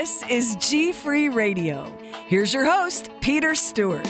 This is GFree Radio. Here's your host, Peter Stewart.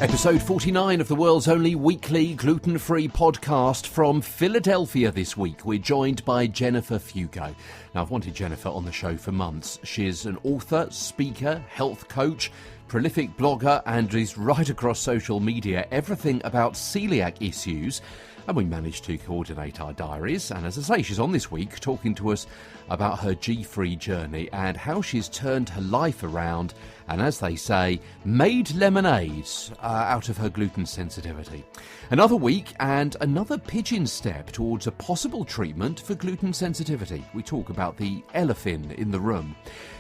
Episode 49 of the world's only weekly gluten-free podcast from Philadelphia this week. We're joined by Jennifer Fugo. Now, I've wanted Jennifer on the show for months. She's an author, speaker, health coach, prolific blogger, and is right across social media, everything about celiac issues. And we managed to coordinate our diaries. And as I say, she's on this week talking to us about her GFree journey and how she's turned her life around and, as they say, made lemonade out of her gluten sensitivity. Another week and another pigeon step towards a possible treatment for gluten sensitivity. We talk about the elafin in the room.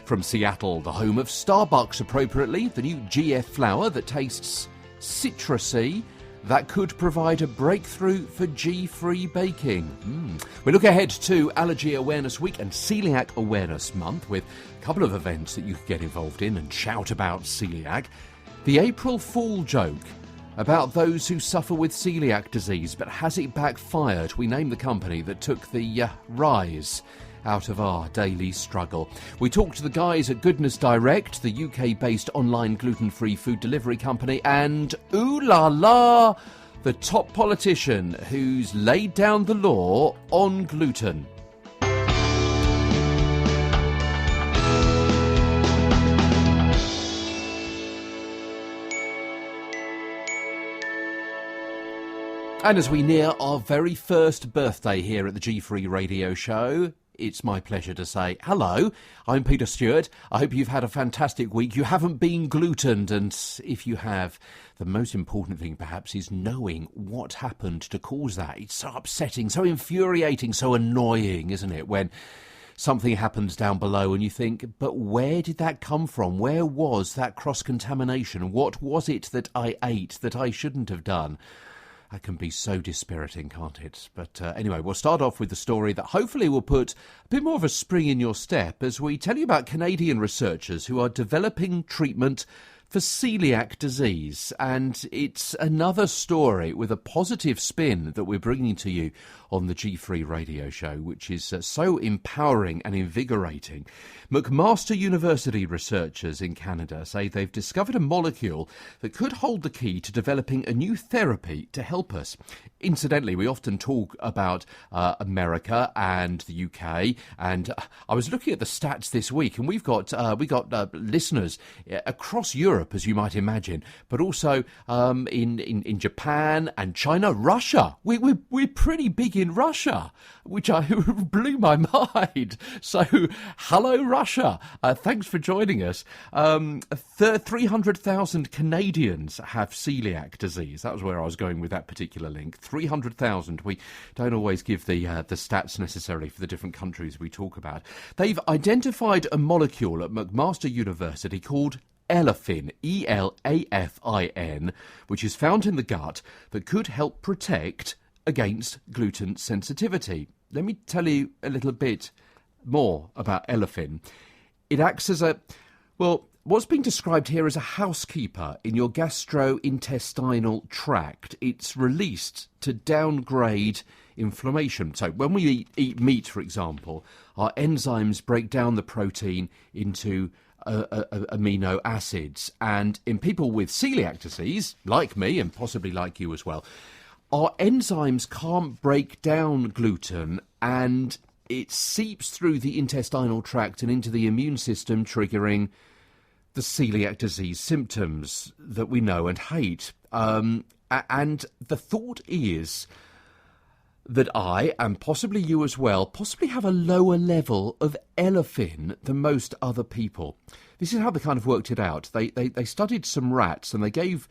From Seattle, the home of Starbucks, appropriately, the new GF flour that tastes citrusy, that could provide a breakthrough for GFree baking. We look ahead to Allergy Awareness Week and Celiac Awareness Month with a couple of events that you could get involved in and shout about celiac. The April Fool joke about those who suffer with celiac disease, but has it backfired? We name the company that took the rise out of our daily struggle. We talk to the guys at Goodness Direct, the UK-based online gluten-free food delivery company, and ooh la la, the top politician who's laid down the law on gluten. And as we near our very first birthday here at the GFree Radio Show, it's my pleasure to say hello. I'm Peter Stewart. I hope you've had a fantastic week. You haven't been glutened, and if you have, the most important thing perhaps is knowing what happened to cause that. It's so upsetting, so infuriating, so annoying, isn't it, when something happens down below and you think, but where did that come from? Where was that cross-contamination? What was it that I ate that I shouldn't have done? That can be so dispiriting, can't it? But anyway, we'll start off with the story that hopefully will put a bit more of a spring in your step as we tell you about Canadian researchers who are developing treatment for celiac disease. And it's another story with a positive spin that we're bringing to you on the GFree Radio Show, which is so empowering and invigorating. McMaster University researchers in Canada say they've discovered a molecule that could hold the key to developing a new therapy to help us. Incidentally, we often talk about America and the UK, and I was looking at the stats this week, and we got listeners across Europe, as you might imagine, but also in Japan and China, Russia. We're pretty big in Russia, which blew my mind. So, hello, Russia. Thanks for joining us. 300,000 Canadians have celiac disease. That was where I was going with that particular link. 300,000. We don't always give the stats necessarily for the different countries we talk about. They've identified a molecule at McMaster University called elafin, E-L-A-F-I-N, which is found in the gut that could help protect against gluten sensitivity. Let me tell you a little bit more about elafin. It acts as what's being described here as a housekeeper in your gastrointestinal tract. It's released to downgrade inflammation. So when we eat meat, for example, our enzymes break down the protein into amino acids. And in people with celiac disease, like me and possibly like you as well, our enzymes can't break down gluten, and it seeps through the intestinal tract and into the immune system, triggering the celiac disease symptoms that we know and hate. And the thought is that I, and possibly you as well, possibly have a lower level of elafin than most other people. This is how they kind of worked it out. They studied some rats, and they gave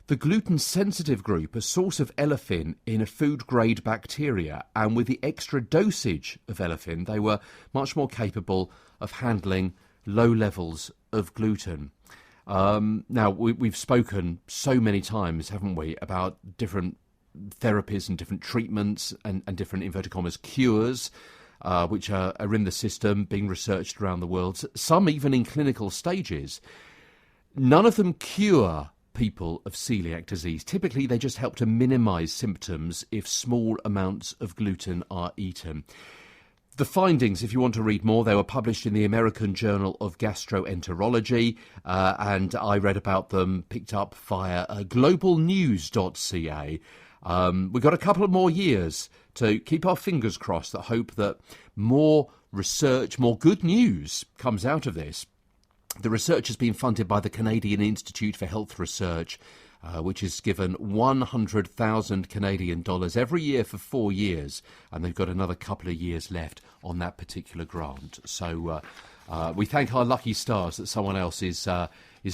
the gluten-sensitive group a source of elafin in a food-grade bacteria, and with the extra dosage of elafin, they were much more capable of handling low levels of gluten. Now, we've spoken so many times, haven't we, about different therapies and different treatments and different, inverted commas, cures, which are in the system, being researched around the world, some even in clinical stages. None of them cure people of celiac disease. Typically, they just help to minimise symptoms if small amounts of gluten are eaten. The findings, if you want to read more, they were published in the American Journal of Gastroenterology, and I read about them, picked up via globalnews.ca. We've got a couple of more years to keep our fingers crossed, that hope that more research, more good news comes out of this. The research has been funded by the Canadian Institute for Health Research, which is given 100,000 Canadian dollars every year for 4 years, and they've got another couple of years left on that particular grant. So we thank our lucky stars that someone else is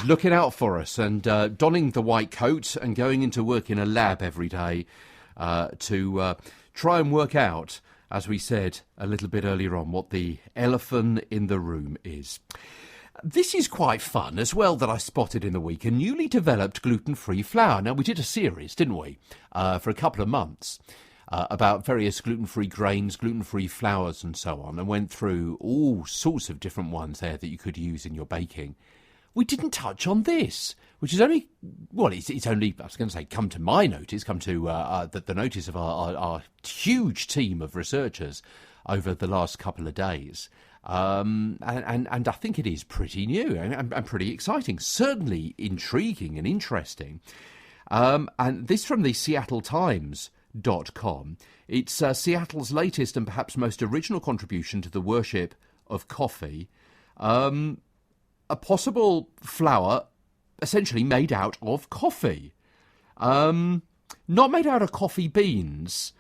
looking out for us and donning the white coat and going into work in a lab every day to try and work out, as we said a little bit earlier on, what the elafin in the room is. This is quite fun as well, that I spotted in the week, a newly developed gluten-free flour. Now, we did a series, didn't we, for a couple of months about various gluten-free grains, gluten-free flours and so on, and went through all sorts of different ones there that you could use in your baking. We didn't touch on this, which is only, well, it's only, I was going to say, come to my notice, come to the notice of our huge team of researchers over the last couple of days. And I think it is pretty new and pretty exciting, certainly intriguing and interesting. And this from the SeattleTimes.com. It's Seattle's latest and perhaps most original contribution to the worship of coffee. A possible flour essentially made out of coffee. Not made out of coffee beans.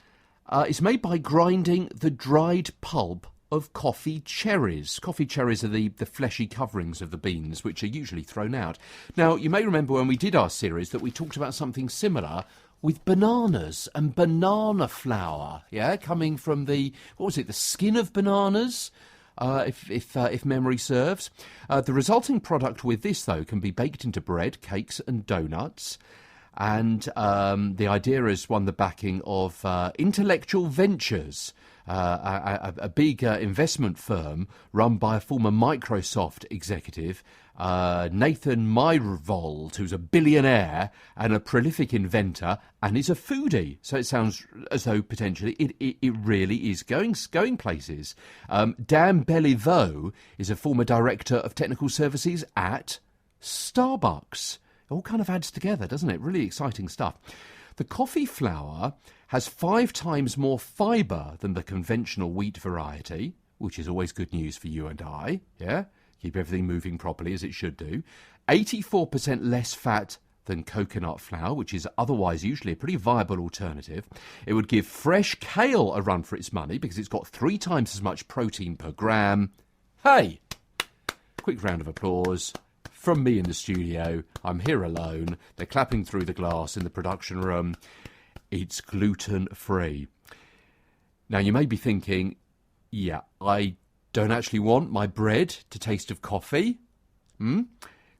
It's made by grinding the dried pulp of coffee cherries. Coffee cherries are the fleshy coverings of the beans, which are usually thrown out. Now, you may remember when we did our series that we talked about something similar with bananas and banana flour, coming from the skin of bananas, if memory serves. The resulting product with this, though, can be baked into bread, cakes and donuts. And the idea has won the backing of Intellectual Ventures, a big investment firm run by a former Microsoft executive, Nathan Myhrvold, who's a billionaire and a prolific inventor and is a foodie. So it sounds as though potentially it really is going places. Dan Belliveau is a former director of technical services at Starbucks. It all kind of adds together, doesn't it? Really exciting stuff. The coffee flour has 5 times more fibre than the conventional wheat variety, which is always good news for you and I, Keep everything moving properly as it should do. 84% less fat than coconut flour, which is otherwise usually a pretty viable alternative. It would give fresh kale a run for its money because it's got 3 times as much protein per gram. Hey! Quick round of applause from me in the studio. I'm here alone. They're clapping through the glass in the production room. It's gluten-free. Now, you may be thinking, I don't actually want my bread to taste of coffee.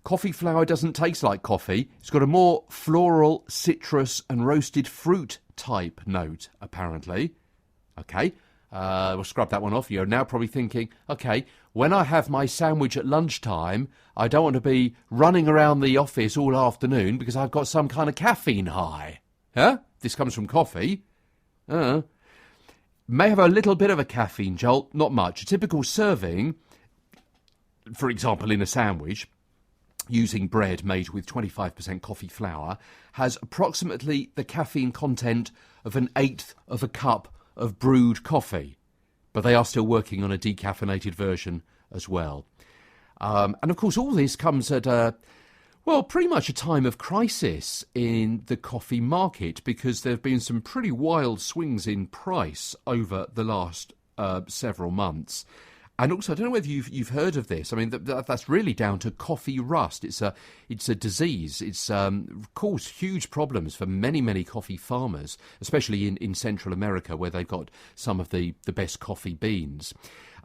Coffee flour doesn't taste like coffee. It's got a more floral, citrus and roasted fruit type note, apparently. Okay, we'll scrub that one off. You're now probably thinking, okay, when I have my sandwich at lunchtime, I don't want to be running around the office all afternoon because I've got some kind of caffeine high. This comes from coffee. May have a little bit of a caffeine jolt, not much. A typical serving, for example, in a sandwich, using bread made with 25% coffee flour, has approximately the caffeine content of 1/8 of a cup of brewed coffee. But they are still working on a decaffeinated version as well. And of course, all this comes at pretty much a time of crisis in the coffee market, because there have been some pretty wild swings in price over the last several months. And also, I don't know whether you've heard of this. I mean, that's really down to coffee rust. It's a disease. It's caused huge problems for many coffee farmers, especially in Central America, where they've got some of the best coffee beans.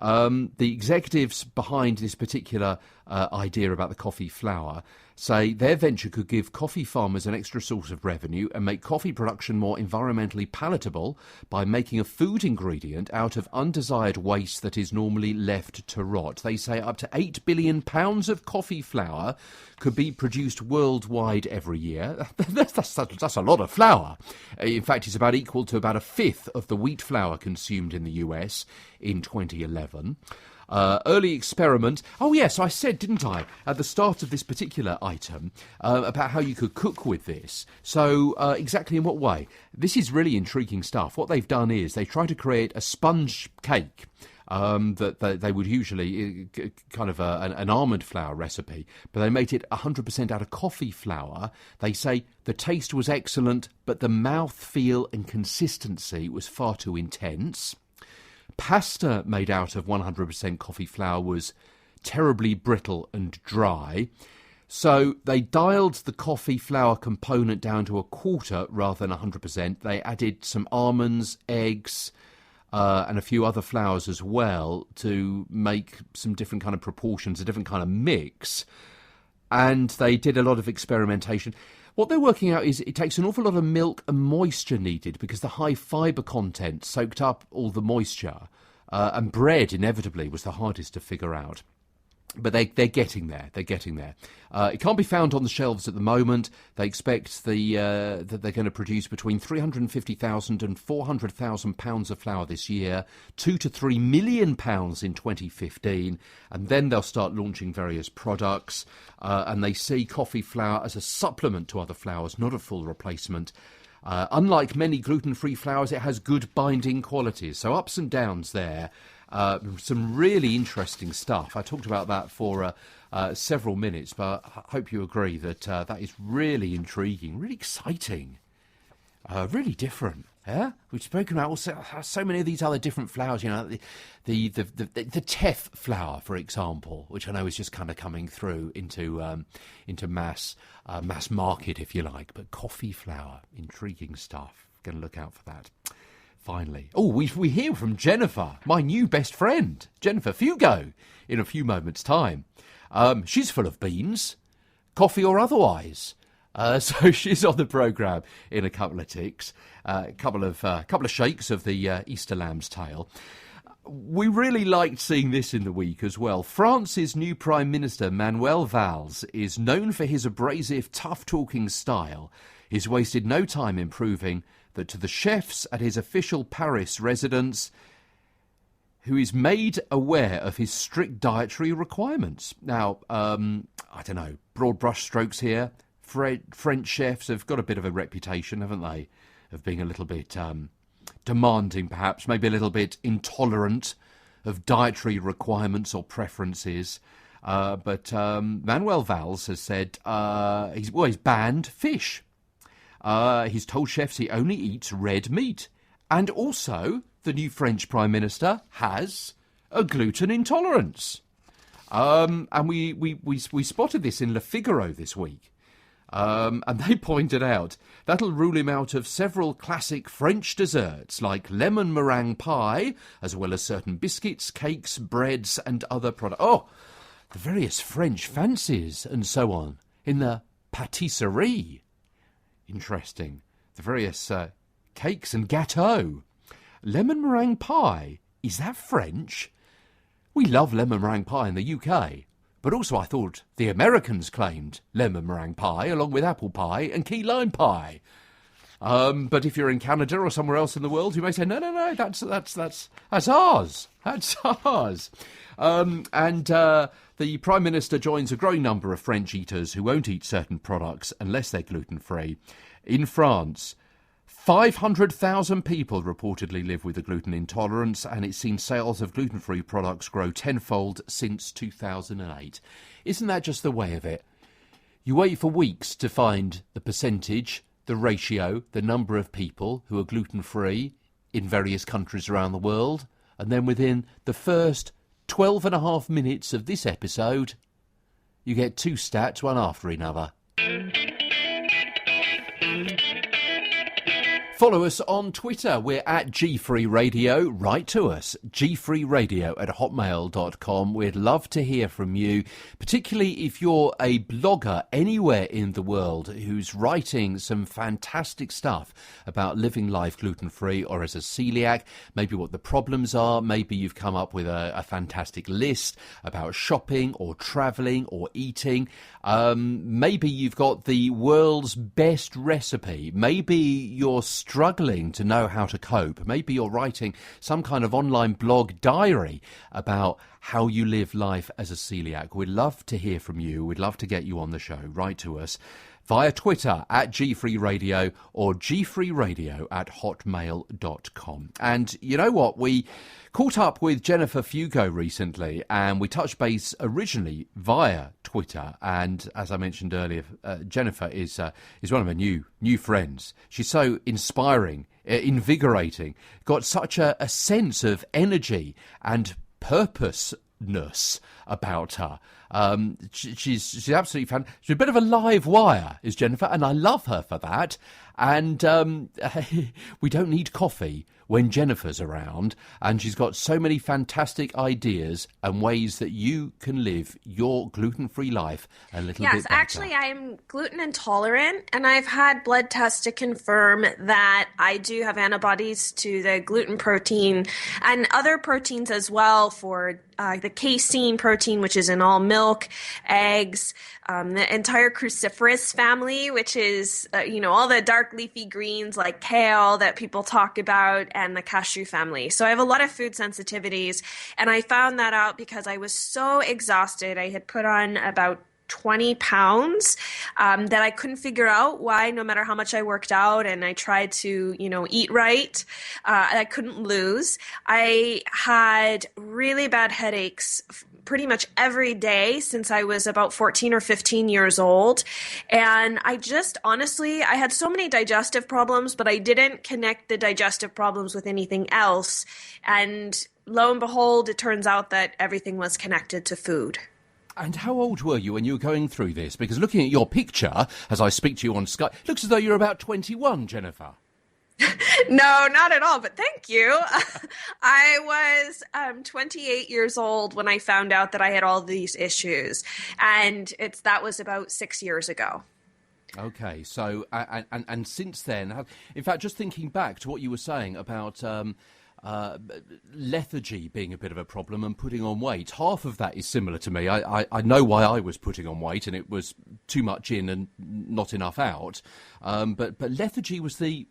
The executives behind this particular idea about the coffee flour say their venture could give coffee farmers an extra source of revenue and make coffee production more environmentally palatable by making a food ingredient out of undesired waste that is normally left to rot. They say up to 8 billion pounds of coffee flour could be produced worldwide every year. That's a lot of flour. In fact, it's about equal to about a fifth of the wheat flour consumed in the US in 2011. Early experiment. Oh, yes, I said, didn't I, at the start of this particular item, about how you could cook with this. So, exactly in what way? This is really intriguing stuff. What they've done is they try to create a sponge cake that they would usually, kind of an almond flour recipe, but they made it 100% out of coffee flour. They say the taste was excellent, but the mouthfeel and consistency was far too intense. Pasta made out of 100% coffee flour was terribly brittle and dry. So they dialed the coffee flour component down to a quarter rather than 100%. They added some almonds, eggs, and a few other flours as well to make some different kind of proportions, a different kind of mix. And they did a lot of experimentation. What they're working out is it takes an awful lot of milk and moisture needed because the high fibre content soaked up all the moisture. And bread, inevitably, was the hardest to figure out. But they're getting there. They're getting there. It can't be found on the shelves at the moment. They expect that they're going to produce between 350,000 and 400,000 pounds of flour this year, 2 to 3 million pounds in 2015, and then they'll start launching various products. And they see coffee flour as a supplement to other flours, not a full replacement. Unlike many gluten-free flours, it has good binding qualities. So ups and downs there. Some really interesting stuff. I talked about that for several minutes, but I hope you agree that that is really intriguing, really exciting, really different. Yeah, we've spoken about so many of these other different flours. You know, the teff flour, for example, which I know is just kind of coming through into mass market, if you like. But coffee flour, intriguing stuff. Going to look out for that. Finally. Oh, we hear from Jennifer, my new best friend, Jennifer Fugo, in a few moments' time. She's full of beans, coffee or otherwise. So she's on the programme in a couple of ticks, a couple of shakes of the Easter lamb's tail. We really liked seeing this in the week as well. France's new Prime Minister, Manuel Valls, is known for his abrasive, tough-talking style. He's wasted no time in proving that to the chefs at his official Paris residence, who is made aware of his strict dietary requirements. Now, I don't know, broad brush strokes here. French chefs have got a bit of a reputation, haven't they, of being a little bit demanding, perhaps, maybe a little bit intolerant of dietary requirements or preferences. But Manuel Valls has said he's banned fish. He's told chefs he only eats red meat. And also, the new French Prime Minister has a gluten intolerance. And we spotted this in Le Figaro this week. And they pointed out that'll rule him out of several classic French desserts like lemon meringue pie, as well as certain biscuits, cakes, breads and other products. Oh, the various French fancies and so on in the pâtisserie. Interesting. The various cakes and gâteaux. Lemon meringue pie. Is that French? We love lemon meringue pie in the UK. But also I thought the Americans claimed lemon meringue pie along with apple pie and key lime pie. But if you're in Canada or somewhere else in the world, you may say, no, that's ours. That's ours. And the Prime Minister joins a growing number of French eaters who won't eat certain products unless they're gluten-free. In France, 500,000 people reportedly live with a gluten intolerance, and it's seen sales of gluten-free products grow tenfold since 2008. Isn't that just the way of it? You wait for weeks to find the percentage, the ratio, the number of people who are gluten-free in various countries around the world, and then within the first 12 and a half minutes of this episode, you get two stats, one after another. Follow us on Twitter. We're at GFree Radio. Write to us, gfreeradio@hotmail.com. We'd love to hear from you, particularly if you're a blogger anywhere in the world who's writing some fantastic stuff about living life gluten-free or as a celiac, maybe what the problems are. Maybe you've come up with a fantastic list about shopping or travelling or eating. Maybe you've got the world's best recipe. Maybe you're struggling to know how to cope. Maybe you're writing some kind of online blog diary about how you live life as a celiac. We'd love to hear from you. We'd love to get you on the show. Write to us via Twitter at GFree Radio or gfreeradio@hotmail.com. And you know what? We caught up with Jennifer Fugo recently, and we touched base originally via Twitter. And as I mentioned earlier, Jennifer is one of my new friends. She's so inspiring, invigorating, got such a sense of energy and purposeness about her. She's absolutely fantastic. She's a bit of a live wire, is Jennifer, and I love her for that. And we don't need coffee when Jennifer's around, and she's got so many fantastic ideas and ways that you can live your gluten-free life a little bit better. Yes, actually, I am gluten intolerant, and I've had blood tests to confirm that I do have antibodies to the gluten protein and other proteins as well, for the casein protein, which is in all milk, eggs, the entire cruciferous family, which is, all the dark leafy greens like kale that people talk about, and the cashew family. So I have a lot of food sensitivities, and I found that out because I was so exhausted. I had put on about 20 pounds that I couldn't figure out why, no matter how much I worked out and I tried to, eat right, I couldn't lose. I had really bad headaches pretty much every day since I was about 14 or 15 years old. And I just, honestly, I had so many digestive problems, but I didn't connect the digestive problems with anything else. And lo and behold, it turns out that everything was connected to food. And how old were you when you were going through this? Because looking at your picture, as I speak to you on Skype, it looks as though you're about 21, Jennifer. No, not at all, but thank you. I was 28 years old when I found out that I had all these issues, and that was about 6 years ago. Okay, so, and since then, in fact, just thinking back to what you were saying about lethargy being a bit of a problem and putting on weight, half of that is similar to me. I know why I was putting on weight, and it was too much in and not enough out. But lethargy was the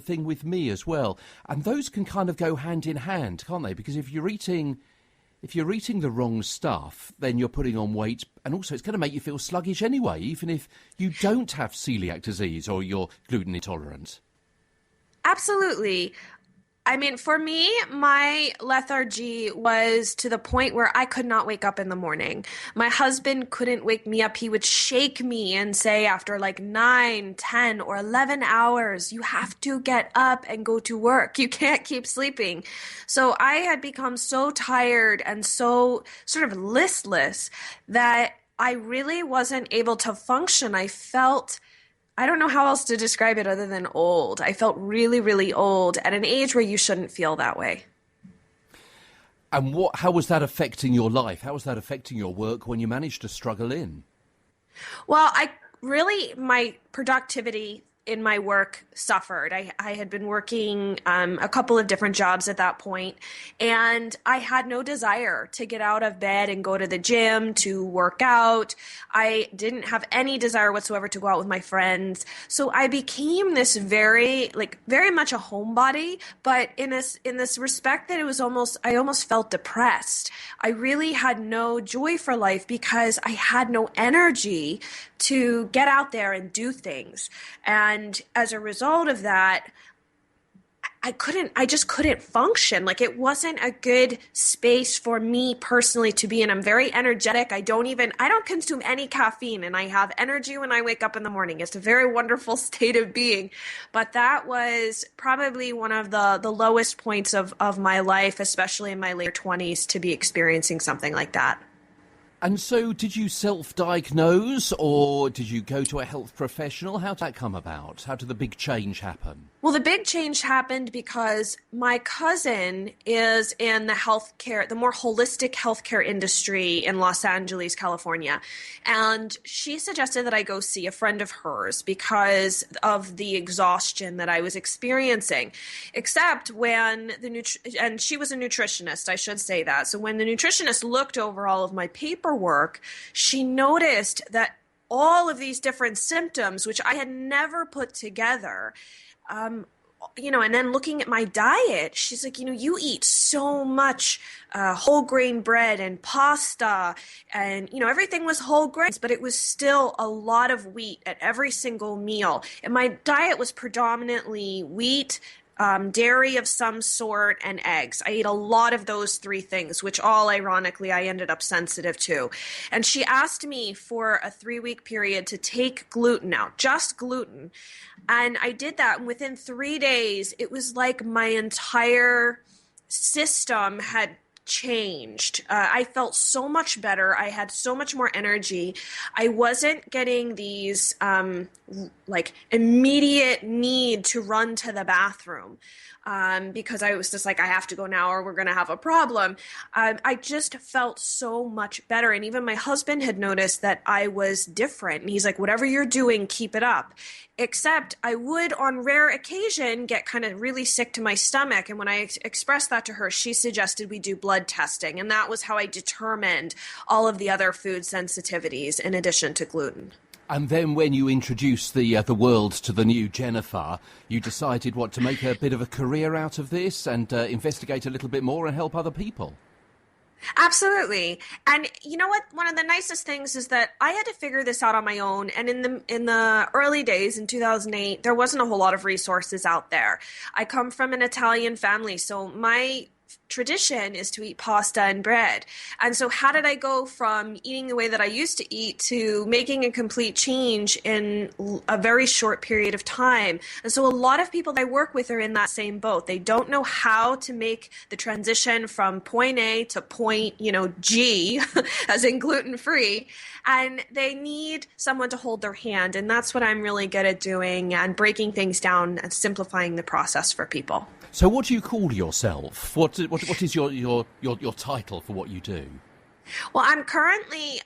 thing with me as well. And those can kind of go hand in hand, can't they? Because if you're eating the wrong stuff, then you're putting on weight, and also it's going to make you feel sluggish anyway, even if you don't have celiac disease or you're gluten intolerant. Absolutely. I mean, for me, my lethargy was to the point where I could not wake up in the morning. My husband couldn't wake me up. He would shake me and say after like 9, 10, or 11 hours, you have to get up and go to work. You can't keep sleeping. So I had become so tired and so sort of listless that I really wasn't able to function. I don't know how else to describe it other than old. I felt really, really old at an age where you shouldn't feel that way. And how was that affecting your life? How was that affecting your work when you managed to struggle in? Well, my productivity in my work suffered. I had been working a couple of different jobs at that point, and I had no desire to get out of bed and go to the gym to work out. I didn't have any desire whatsoever to go out with my friends. So I became this very much a homebody, but in this respect that I almost felt depressed. I really had no joy for life because I had no energy to get out there and do things. And as a result of that, I just couldn't function. Like, it wasn't a good space for me personally to be in. I'm very energetic. I don't consume any caffeine, and I have energy when I wake up in the morning. It's a very wonderful state of being. But that was probably one of the lowest points of my life, especially in my later 20s, to be experiencing something like that. And so did you self-diagnose or did you go to a health professional? How did that come about? How did the big change happen? Well, the big change happened because my cousin is in the healthcare, the more holistic healthcare industry in Los Angeles, California. And she suggested that I go see a friend of hers because of the exhaustion that I was experiencing. Except when and she was a nutritionist, I should say that. So when the nutritionist looked over all of my paperwork, she noticed that all of these different symptoms, which I had never put together, and then looking at my diet, she's like, you eat so much whole grain bread and pasta and, everything was whole grains, but it was still a lot of wheat at every single meal. And my diet was predominantly wheat, dairy of some sort, and eggs. I ate a lot of those three things, which all ironically I ended up sensitive to. And she asked me for a 3-week period to take gluten out, just gluten. And I did that. And within 3 days, it was like my entire system had changed. I felt so much better. I had so much more energy. I wasn't getting these immediate need to run to the bathroom because I was just like, I have to go now or we're going to have a problem. I just felt so much better. And even my husband had noticed that I was different. And he's like, whatever you're doing, keep it up. Except I would, on rare occasion, get kind of really sick to my stomach. And when I expressed that to her, she suggested we do blood testing. And that was how I determined all of the other food sensitivities in addition to gluten. And then when you introduced the world to the new Jennifer, you decided to make a bit of a career out of this and investigate a little bit more and help other people. Absolutely. And you know what? One of the nicest things is that I had to figure this out on my own. And in the early days, in 2008, there wasn't a whole lot of resources out there. I come from an Italian family, so my tradition is to eat pasta and bread. And so how did I go from eating the way that I used to eat to making a complete change in a very short period of time? And so a lot of people that I work with are in that same boat. They don't know how to make the transition from point A to point, G, as in gluten-free, and they need someone to hold their hand. And that's what I'm really good at doing, and breaking things down and simplifying the process for people. So what do you call yourself? What is your title for what you do? Well, I'm currently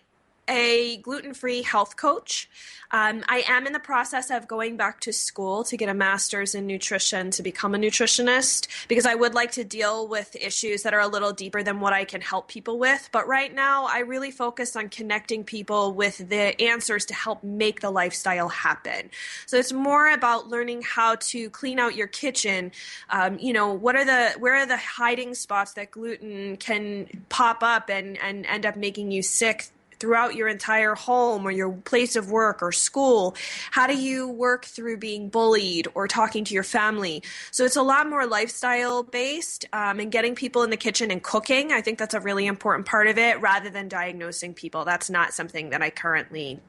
a gluten-free health coach. I am in the process of going back to school to get a master's in nutrition to become a nutritionist, because I would like to deal with issues that are a little deeper than what I can help people with. But right now, I really focus on connecting people with the answers to help make the lifestyle happen. So it's more about learning how to clean out your kitchen. Where are the hiding spots that gluten can pop up and end up making you sick throughout your entire home or your place of work or school? How do you work through being bullied or talking to your family? So it's a lot more lifestyle based, and getting people in the kitchen and cooking. I think that's a really important part of it, rather than diagnosing people. That's not something that I currently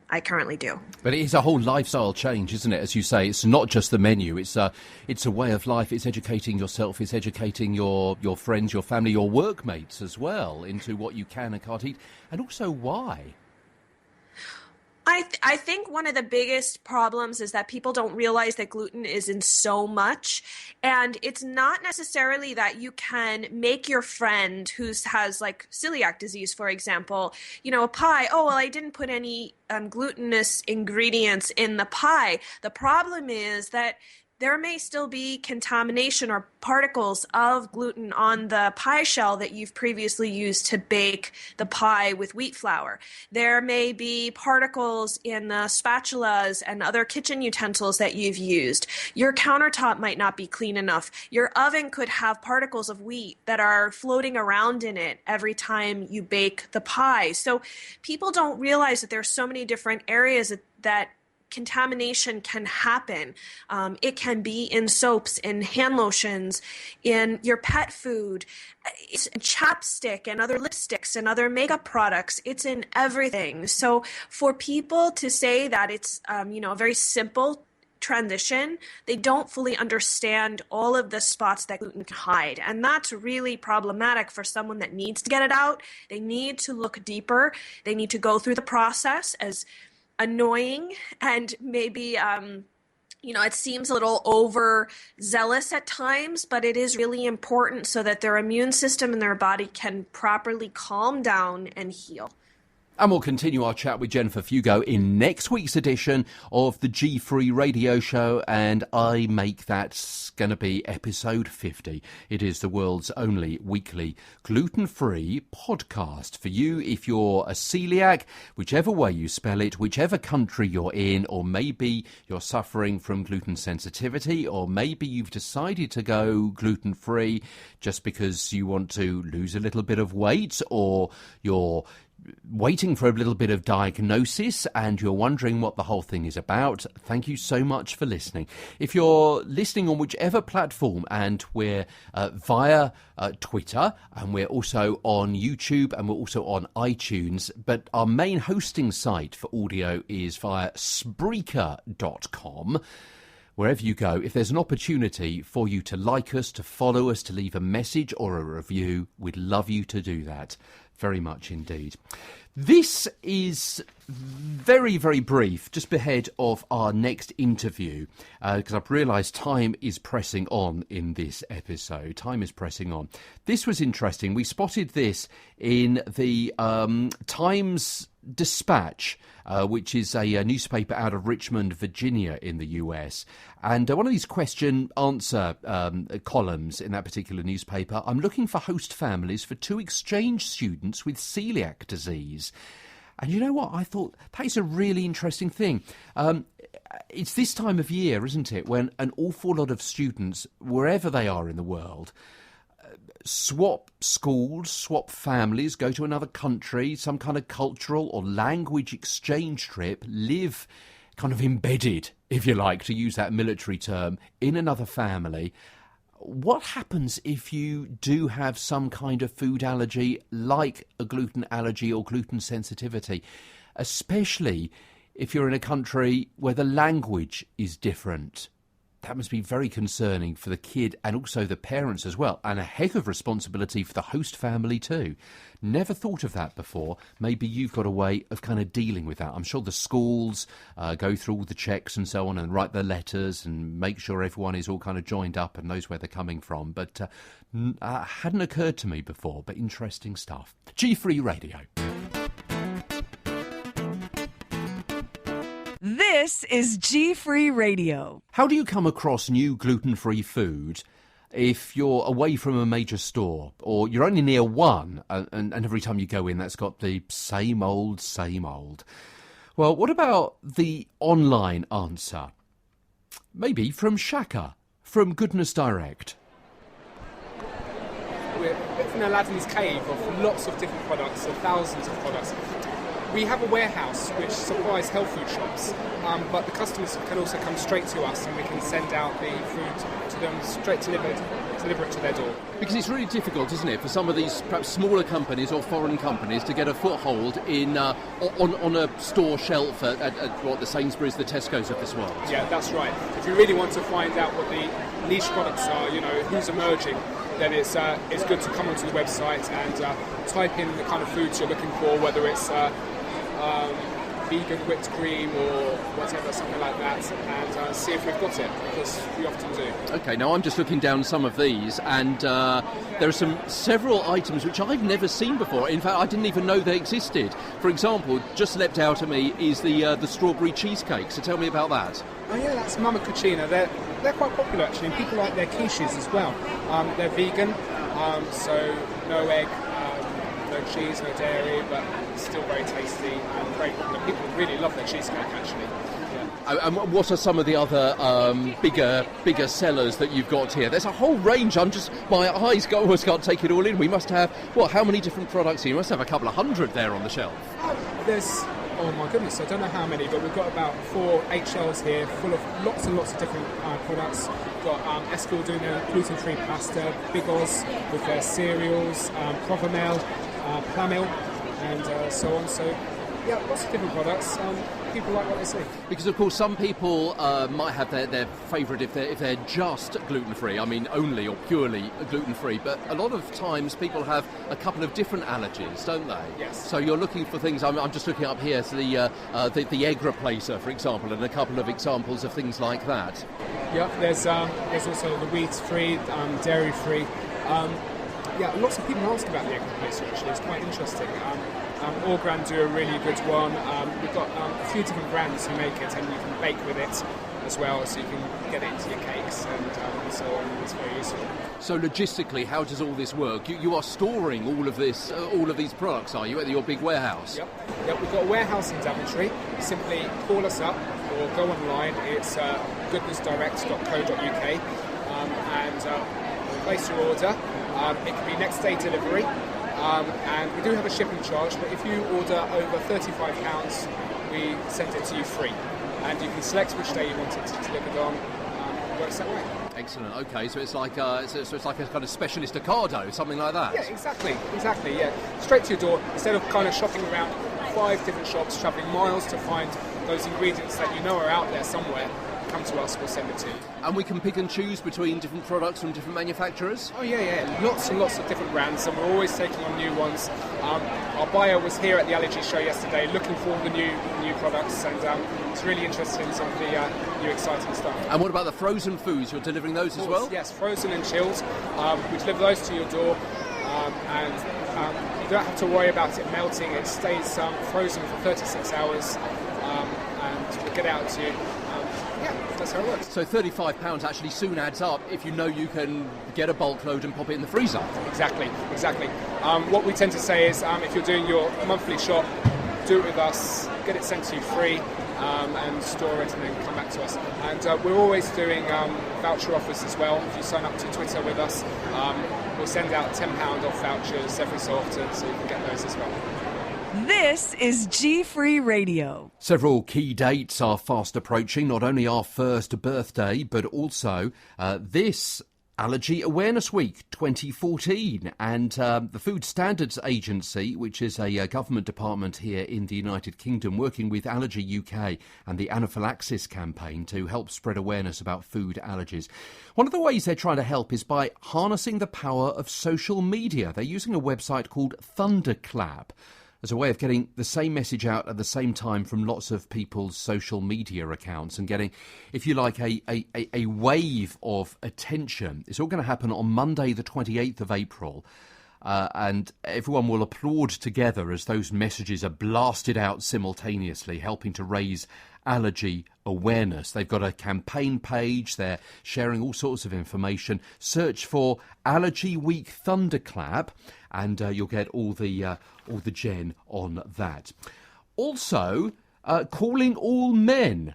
do. But it is a whole lifestyle change, isn't it? As you say, it's not just the menu. It's a way of life. It's educating yourself. It's educating your friends, your family, your workmates as well into what you can and can't eat, and also why. I think one of the biggest problems is that people don't realize that gluten is in so much. And it's not necessarily that you can make your friend who has like celiac disease, for example, a pie. Oh, well, I didn't put any glutinous ingredients in the pie. The problem is that there may still be contamination or particles of gluten on the pie shell that you've previously used to bake the pie with wheat flour. There may be particles in the spatulas and other kitchen utensils that you've used. Your countertop might not be clean enough. Your oven could have particles of wheat that are floating around in it every time you bake the pie. So people don't realize that there's so many different areas that contamination can happen. It can be in soaps, in hand lotions, in your pet food, it's in chapstick and other lipsticks and other makeup products. It's in everything. So for people to say that it's a very simple transition, they don't fully understand all of the spots that gluten can hide. And that's really problematic for someone that needs to get it out. They need to look deeper. They need to go through the process, as annoying and maybe it seems a little overzealous at times, but it is really important so that their immune system and their body can properly calm down and heal. And we'll continue our chat with Jennifer Fugo in next week's edition of the GFree radio show, and I make that going to be episode 50. It is the world's only weekly gluten-free podcast for you if you're a celiac, whichever way you spell it, whichever country you're in, or maybe you're suffering from gluten sensitivity, or maybe you've decided to go gluten-free just because you want to lose a little bit of weight, or you're waiting for a little bit of diagnosis and you're wondering what the whole thing is about. Thank you so much for listening. If you're listening on whichever platform, and we're via Twitter, and we're also on YouTube, and we're also on iTunes, but our main hosting site for audio is via Spreaker.com. Wherever you go, if there's an opportunity for you to like us, to follow us, to leave a message or a review, we'd love you to do that. Very much indeed. This is very, very brief, just ahead of our next interview, because I've realised time is pressing on in this episode. Time is pressing on. This was interesting. We spotted this in the Times Dispatch, which is a newspaper out of Richmond, Virginia in the US. And one of these question-answer columns in that particular newspaper, I'm looking for host families for 2 exchange students with celiac disease. And you know what? I thought that is a really interesting thing. It's this time of year, isn't it, when an awful lot of students, wherever they are in the world, swap schools, swap families, go to another country, some kind of cultural or language exchange trip, live kind of embedded, if you like, to use that military term, in another family. What happens if you do have some kind of food allergy, like a gluten allergy or gluten sensitivity, especially if you're in a country where the language is different? That must be very concerning for the kid and also the parents as well, and a heck of responsibility for the host family too. Never thought of that before. Maybe you've got a way of kind of dealing with that. I'm sure the schools go through all the checks and so on and write the letters and make sure everyone is all kind of joined up and knows where they're coming from. But hadn't occurred to me before, but interesting stuff. GFree Radio. This is GFree Radio. How do you come across new gluten-free food if you're away from a major store, or you're only near one, and every time you go in that's got the same old, same old? Well, what about the online answer? Maybe from Shaka, from Goodness Direct. We're in Aladdin's cave of lots of different products, of thousands of products. We have a warehouse which supplies health food shops, but the customers can also come straight to us, and we can send out the food to them straight deliver it to their door. Because it's really difficult, isn't it, for some of these perhaps smaller companies or foreign companies to get a foothold in on a store shelf at what, the Sainsbury's, the Tesco's of this world. Yeah, that's right. If you really want to find out what the niche products are, who's emerging, then it's good to come onto the website and type in the kind of foods you're looking for, whether it's vegan whipped cream or whatever, something like that, and see if we've got it, because we often do. Okay, now I'm just looking down some of these, and there are several items which I've never seen before. In fact, I didn't even know they existed. For example, just leapt out at me is the strawberry cheesecake, so tell me about that. Oh yeah, that's Mama Cucina. They're quite popular actually, and people like their quiches as well. They're vegan, so no egg, no cheese, no dairy, but still very tasty and very popular. People really love their cheesecake actually. Yeah. And what are some of the other bigger sellers that you've got here? There's a whole range. My eyes almost can't take it all in. We must have, how many different products here? You must have a couple of hundred there on the shelf. Oh my goodness, I don't know how many, but we've got about 8 shelves here full of lots and lots of different products. We've got Escal doing their gluten-free pasta, Big Oz with their cereals, Provamel, Plamil, and so on. So yeah, lots of different products. people like what they see. Because, of course, some people might have their favourite if they're just gluten-free, I mean only or purely gluten-free, but a lot of times people have a couple of different allergies, don't they? Yes. So you're looking for things, I'm just looking up here, so the egg replacer, for example, and a couple of examples of things like that. Yeah, there's also the wheat-free, dairy-free. Lots of people ask about the egg replacer, actually. It's quite interesting. Orgran do a really good one. We've got a few different brands who make it, and you can bake with it as well, so you can get it into your cakes and so on. It's very useful. So logistically, how does all this work? You are storing all of these products, are you, at your big warehouse? Yep, we've got a warehouse in Daventry. Simply call us up or go online. It's goodnessdirect.co.uk and place your order. It can be next day delivery. And we do have a shipping charge, but if you order over £35, we send it to you free. And you can select which day you want it delivered on. It works that way. Excellent. Okay, so it's like a kind of specialist Ocado, something like that. Yeah, exactly. Yeah, straight to your door instead of kind of shopping around 5 different shops, travelling miles to find those ingredients that you know are out there somewhere. Come to us, we'll send it to you. And we can pick and choose between different products from different manufacturers? Oh yeah, lots and lots of different brands, and we're always taking on new ones. Our buyer was here at the Allergy show yesterday looking for all the new products, and it's really interesting, some of the new exciting stuff. And what about the frozen foods? You're delivering those as well? Yes, frozen and chilled. We deliver those to your door, and you don't have to worry about it melting. It stays frozen for 36 hours, and we'll get out to you. That's how it works. So £35 actually soon adds up if you know you can get a bulk load and pop it in the freezer. Exactly. What we tend to say is if you're doing your monthly shop, do it with us, get it sent to you free, and store it and then come back to us. And we're always doing voucher offers as well. If you sign up to Twitter with us, we'll send out £10 off vouchers every so often, so you can get those as well. This is GFree Radio. Several key dates are fast approaching, not only our first birthday, but also this Allergy Awareness Week 2014. And the Food Standards Agency, which is a government department here in the United Kingdom, working with Allergy UK and the Anaphylaxis campaign to help spread awareness about food allergies. One of the ways they're trying to help is by harnessing the power of social media. They're using a website called Thunderclap as a way of getting the same message out at the same time from lots of people's social media accounts and getting, if you like, a wave of attention. It's all going to happen on Monday the 28th of April. And everyone will applaud together as those messages are blasted out simultaneously, helping to raise allergy awareness. They've got a campaign page. They're sharing all sorts of information. Search for Allergy Week Thunderclap, and you'll get all the gen on that. Also, calling all men,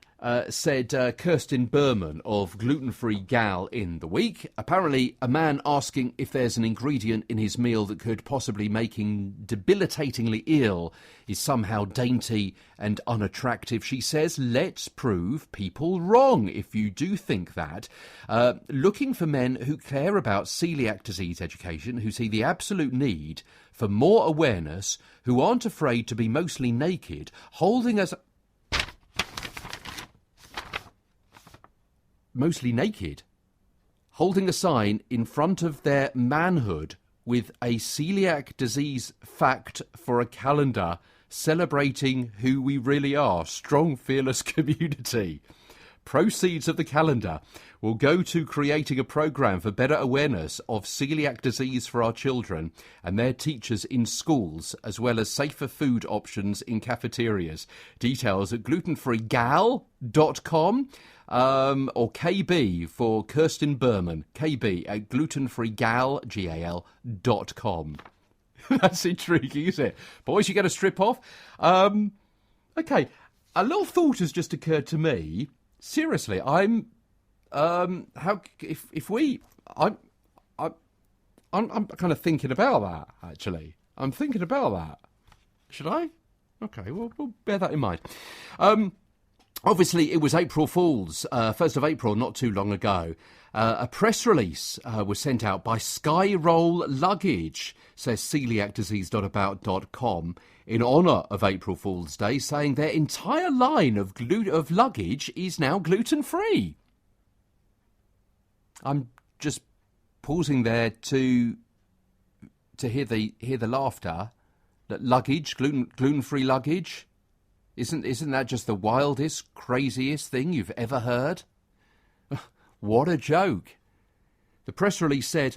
said Kirsten Berman of Gluten-Free Gal in the Week. Apparently, a man asking if there's an ingredient in his meal that could possibly make him debilitatingly ill is somehow dainty and unattractive. She says, let's prove people wrong if you do think that. Looking for men who care about celiac disease education, who see the absolute need for more awareness, who aren't afraid to be mostly naked, holding us... mostly naked, holding a sign in front of their manhood with a celiac disease fact for a calendar celebrating who we really are. Strong, fearless community. Proceeds of the calendar will go to creating a programme for better awareness of celiac disease for our children and their teachers in schools, as well as safer food options in cafeterias. Details at glutenfreegal.com. Or KB for Kirsten Berman, KB at glutenfreegal.com. That's intriguing, isn't it? Boys, you get a strip off. Okay, a little thought has just occurred to me. Seriously, I'm kind of thinking about that, actually. I'm thinking about that. Should I? Okay, well, we'll bear that in mind. Obviously, it was April Fool's, 1st of April, not too long ago. A press release was sent out by Skyroll Luggage, says celiacdisease.about.com, in honour of April Fool's Day, saying their entire line of luggage is now gluten-free. I'm just pausing there to hear the laughter. That luggage, gluten-free luggage, isn't that just the wildest, craziest thing you've ever heard? What a joke. The press release said,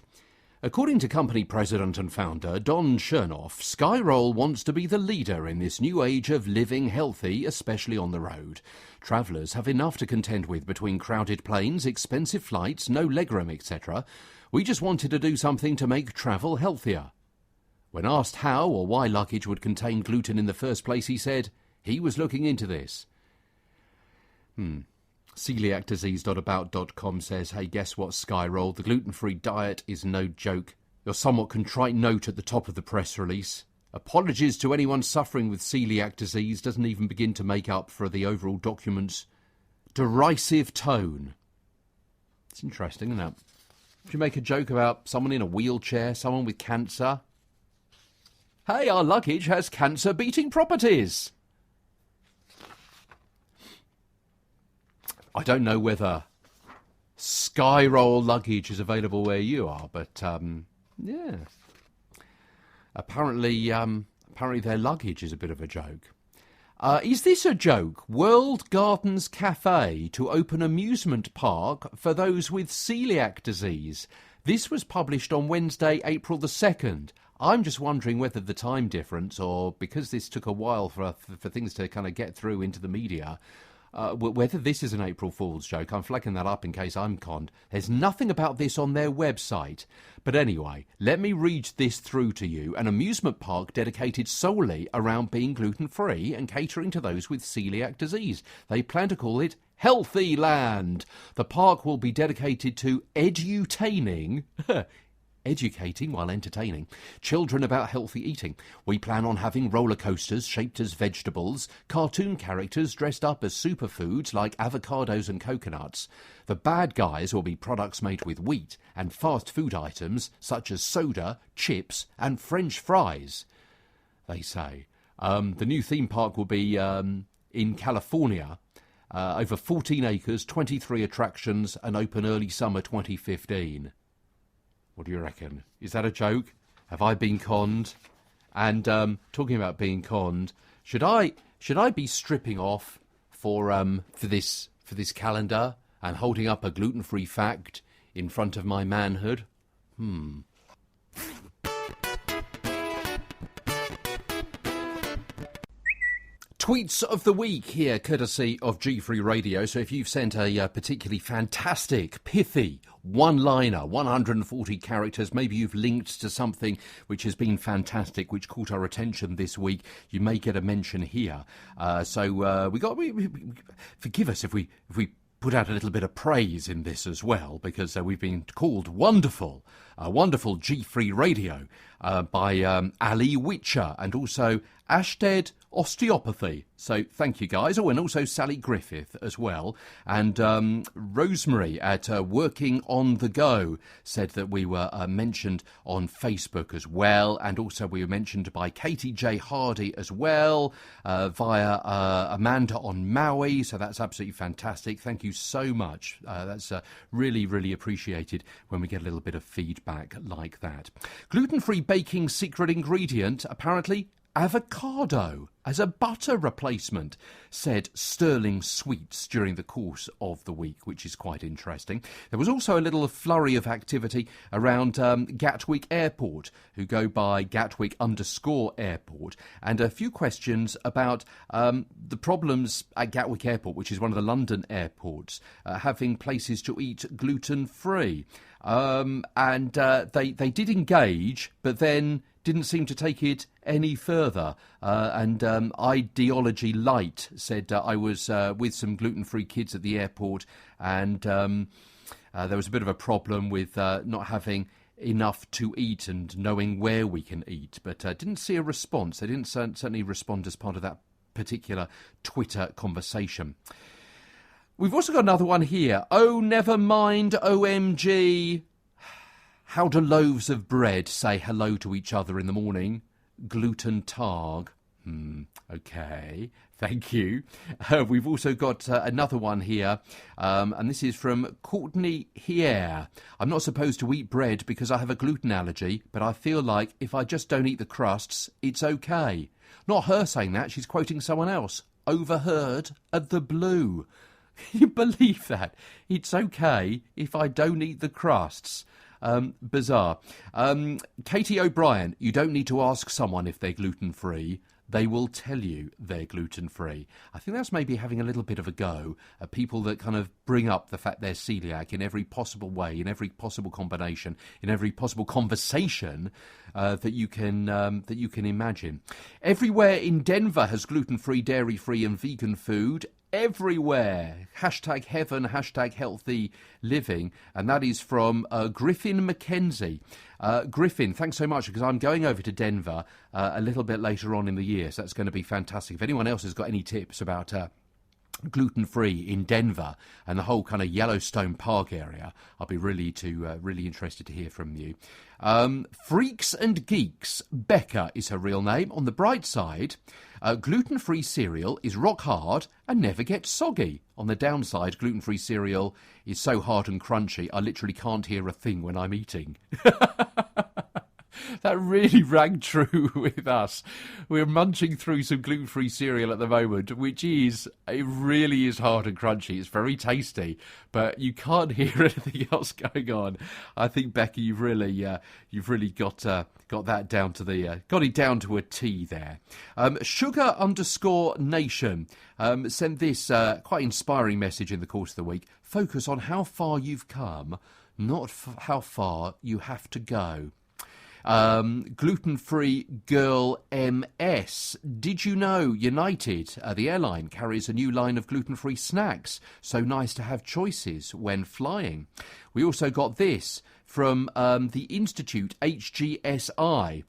according to company president and founder Don Chernoff, Skyroll wants to be the leader in this new age of living healthy, especially on the road. Travellers have enough to contend with between crowded planes, expensive flights, no legroom, etc. We just wanted to do something to make travel healthier. When asked how or why luggage would contain gluten in the first place, he said he was looking into this. Celiacdisease.about.com says, hey, guess what, Skyroll? The gluten-free diet is no joke. Your somewhat contrite note at the top of the press release. Apologies to anyone suffering with celiac disease doesn't even begin to make up for the overall document's derisive tone. It's interesting, isn't it? If you make a joke about someone in a wheelchair, someone with cancer. Hey, our luggage has cancer-beating properties. I don't know whether Skyroll luggage is available where you are, but yeah. Apparently their luggage is a bit of a joke. Is this a joke? World Gardens Cafe to open amusement park for those with celiac disease. This was published on Wednesday, April the 2nd. I'm just wondering whether the time difference, or because this took a while for things to kind of get through into the media, whether this is an April Fool's joke. I'm flagging that up in case I'm conned. There's nothing about this on their website. But anyway, let me read this through to you. An amusement park dedicated solely around being gluten-free and catering to those with celiac disease. They plan to call it Healthy Land. The park will be dedicated to edutaining... educating while entertaining children about healthy eating. We plan on having roller coasters shaped as vegetables, cartoon characters dressed up as superfoods like avocados and coconuts. The bad guys will be products made with wheat and fast food items such as soda, chips and French fries, they say. The new theme park will be in California, over 14 acres, 23 attractions, and open early summer 2015. What do you reckon? Is that a joke? Have I been conned? And talking about being conned, should I be stripping off for this calendar and holding up a gluten-free fact in front of my manhood? Tweets of the week here, courtesy of GFree Radio. So if you've sent a particularly fantastic, pithy one-liner, 140 characters, maybe you've linked to something which has been fantastic, which caught our attention this week, you may get a mention here. So forgive us if we put out a little bit of praise in this as well, because we've been called wonderful GFree Radio by Ali Witcher and also Ashted Osteopathy. So thank you guys. Oh, and also Sally Griffith as well. And Rosemary at Working on the Go said that we were mentioned on Facebook as well. And also we were mentioned by Katie J. Hardy as well, via Amanda on Maui. So that's absolutely fantastic. Thank you so much. That's really, really appreciated when we get a little bit of feedback like that. Gluten-free baking secret ingredient, apparently avocado as a butter replacement, said Sterling Sweets during the course of the week, which is quite interesting. There was also a little flurry of activity around Gatwick Airport, who go by Gatwick_Airport, and a few questions about the problems at Gatwick Airport, which is one of the London airports, having places to eat gluten-free. And they did engage, but then didn't seem to take it any further. And Ideology Light said, I was with some gluten-free kids at the airport, and there was a bit of a problem with not having enough to eat and knowing where we can eat. But didn't see a response. They didn't certainly respond as part of that particular Twitter conversation. We've also got another one here. Oh, never mind, OMG. How do loaves of bread say hello to each other in the morning? Gluten targ. Okay, thank you. We've also got another one here, and this is from Courtney here. I'm not supposed to eat bread because I have a gluten allergy, but I feel like if I just don't eat the crusts, it's okay. Not her saying that, she's quoting someone else. Overheard at the Blue. You believe that? It's okay if I don't eat the crusts. Bizarre. Katie O'Brien, you don't need to ask someone if they're gluten-free. They will tell you they're gluten-free. I think that's maybe having a little bit of a go at people that kind of bring up the fact they're celiac in every possible way, in every possible combination, in every possible conversation that you can imagine. Everywhere in Denver has gluten-free, dairy-free and vegan food. Everywhere. Hashtag heaven, hashtag healthy living. And that is from Griffin McKenzie. Griffin, thanks so much, because I'm going over to Denver a little bit later on in the year, so that's going to be fantastic. If anyone else has got any tips about gluten-free in Denver and the whole kind of Yellowstone Park area, I'll be really interested to hear from you. Freaks and Geeks, Becca is her real name. On the bright side, gluten-free cereal is rock hard and never gets soggy. On the downside, gluten-free cereal is so hard and crunchy, I literally can't hear a thing when I'm eating. That really rang true with us. We're munching through some gluten-free cereal at the moment, it really is hard and crunchy. It's very tasty, but you can't hear anything else going on. I think, Becky, you've really got that down to got it down to a T there. Sugar_nation sent this quite inspiring message in the course of the week. Focus on how far you've come, not how far you have to go. Gluten-free girl MS. Did you know United, the airline, carries a new line of gluten-free snacks? So nice to have choices when flying. We also got this from the Institute, HGSI,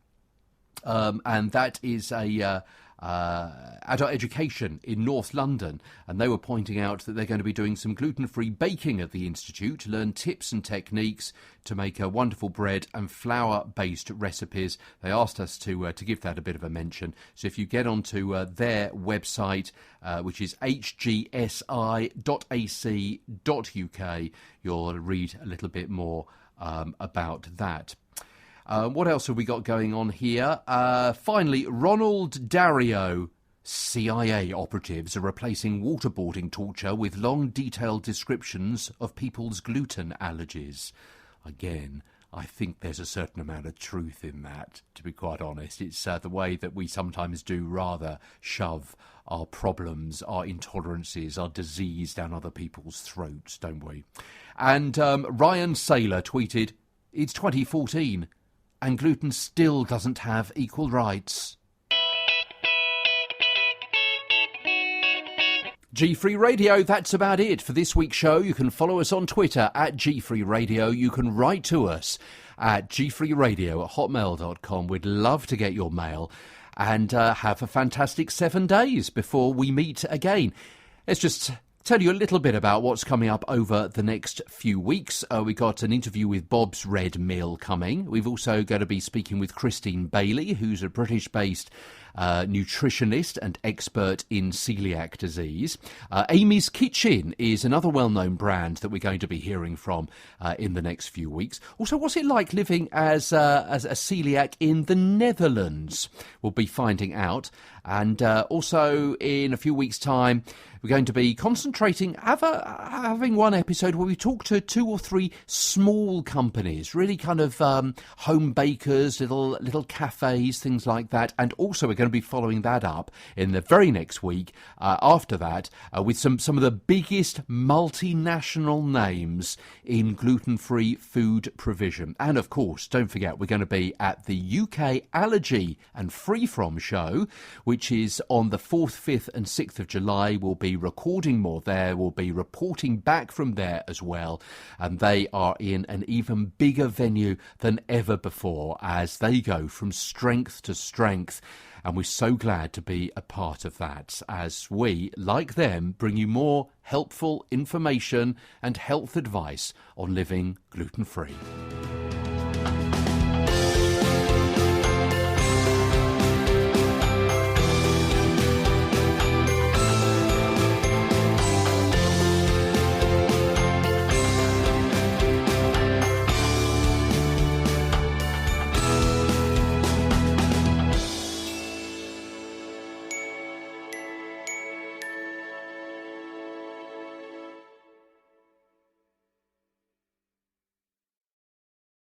and that is a adult education in North London, and they were pointing out that they're going to be doing some gluten-free baking at the Institute to learn tips and techniques to make a wonderful bread and flour-based recipes. They asked us to give that a bit of a mention. So if you get onto their website, which is hgsi.ac.uk, you'll read a little bit more about that. What else have we got going on here? Finally, Ronald Dario. CIA operatives are replacing waterboarding torture with long, detailed descriptions of people's gluten allergies. Again, I think there's a certain amount of truth in that, to be quite honest. It's the way that we sometimes do rather shove our problems, our intolerances, our disease down other people's throats, don't we? And Ryan Saylor tweeted, "It's 2014. And gluten still doesn't have equal rights." GFree Radio, that's about it for this week's show. You can follow us on Twitter at GFree Radio. You can write to us at gfreeradio@hotmail.com. We'd love to get your mail and have a fantastic 7 days before we meet again. Let's just tell you a little bit about what's coming up over the next few weeks. We got an interview with Bob's Red Mill coming. We've also going to be speaking with Christine Bailey, who's a British-based nutritionist and expert in celiac disease. Amy's Kitchen is another well-known brand that we're going to be hearing from in the next few weeks. Also, what's it like living as a celiac in the Netherlands? We'll be finding out. And also, in a few weeks' time, we're going to be concentrating, having one episode where we talk to 2 or 3 small companies, really kind of home bakers, little cafes, things like that. And also we're going to be following that up in the very next week after that with some of the biggest multinational names in gluten-free food provision. And of course, don't forget, we're going to be at the UK Allergy and Free From show, which is on the 4th, 5th and 6th of July. We'll be recording more there. We'll be reporting back from there as well. And they are in an even bigger venue than ever before as they go from strength to strength. And we're so glad to be a part of that as we, like them, bring you more helpful information and health advice on living gluten-free.